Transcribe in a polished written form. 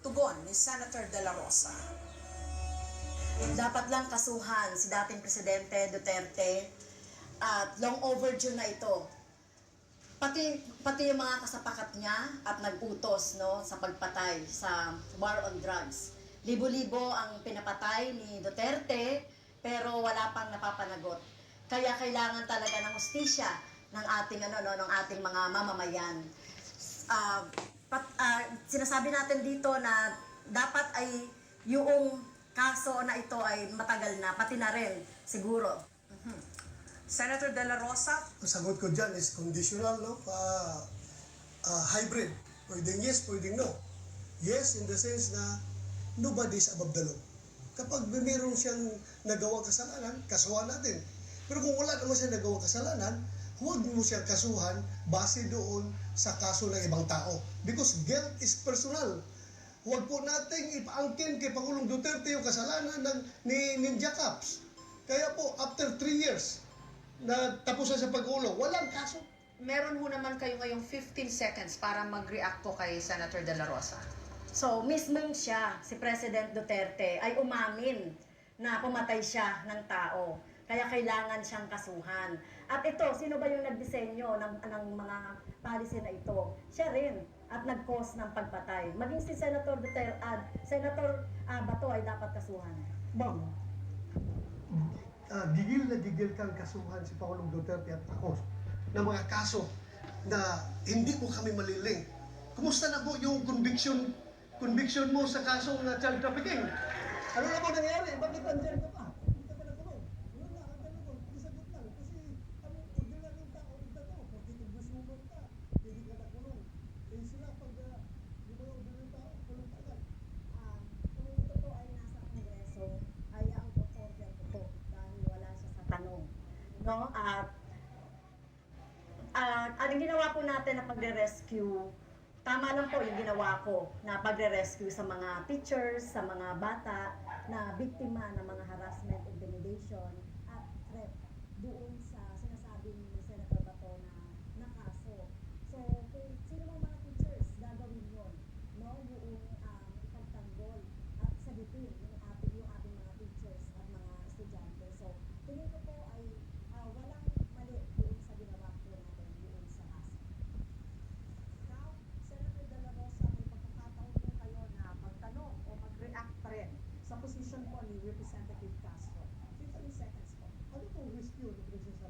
Tugon ni Senator De La Rosa. Dapat lang kasuhan si dating Presidente Duterte at long overdue na ito. Pati yung mga kasapakat niya at nag-utos sa pagpatay sa war on drugs. Libo-libo ang pinapatay ni Duterte pero wala pang napapanagot. Kaya kailangan talaga ng hustisya ng ating ng ating mga mamamayan. Sinasabi natin dito na dapat ay yung kaso na ito ay matagal na, pati na rin siguro. Senator De La Rosa. Ang sagot ko dyan is conditional, no? Hybrid. Pwedeng yes, pwedeng no. Yes, in the sense na nobody is above the law. Kapag mayroon siyang nagawang kasalanan, kasuhan natin. Pero kung wala naman siyang nagawang kasalanan, huwag mo siyang kasuhan base doon sa kaso ng ibang tao. Because guilt is personal. Huwag po nating ipaangkin kay Pangulong Duterte yung kasalanan ni Ninja Caps. Kaya po, after 3 years, na tapusan sa pag-ulo, walang kaso. Meron ho naman kayo ngayong 15 seconds para mag-react po kay Senator De La Rosa. So, mismong siya, si President Duterte, ay umamin na pumatay siya ng tao. Kaya kailangan siyang kasuhan. At ito, sino ba yung nagdisenyo ng mga policy na ito? Siya rin. At nag-cause ng pagpatay. Maging si Senator Duterte, Senator Bato ay dapat kasuhan. Ma'am, gigil na gigil kang kasuhan si Pangulong Duterte at ako ng mga kaso na hindi mo kami maliling. Kumusta na po yung conviction mo sa kaso ng child trafficking? Ano na po nangyari? Bakit nandiyan ka pa? Hindi ka pa nagkulong. Yun na, ang tanong ko, isagot lang. Kasi ang ordinaryong tao ito to, pagkitubusumon ka, hindi ka nakulong. Eh sila pag yung mga ordinaryong tao, kulong tagal. Kung ito po ay nasa Kongreso, ay ang order ko po dahil wala siya sa tanong. No? At ang ginawa po natin na pagre-rescue, tama lang po yung ginawa ko na pagre-rescue sa mga teachers, sa mga bata na biktima ng mga harassment, intimidation at threat doon sa sinasabi ni Senator Bato na kaso. So, kung sino mga teachers gagawin yun, no? Yung ipagtanggol at sagutin yung ating mga teachers at mga estudyante. So, tingin ko po ay walang mali doon sa ginawa po natin doon sa kaso. Now, Senator De La Rosa, may pagkakataon po kayo na magtanong o mag-react pa rin sa posisyon po ni Representative Castro. 15 seconds po. Ano pong rescue na pinagsasabi?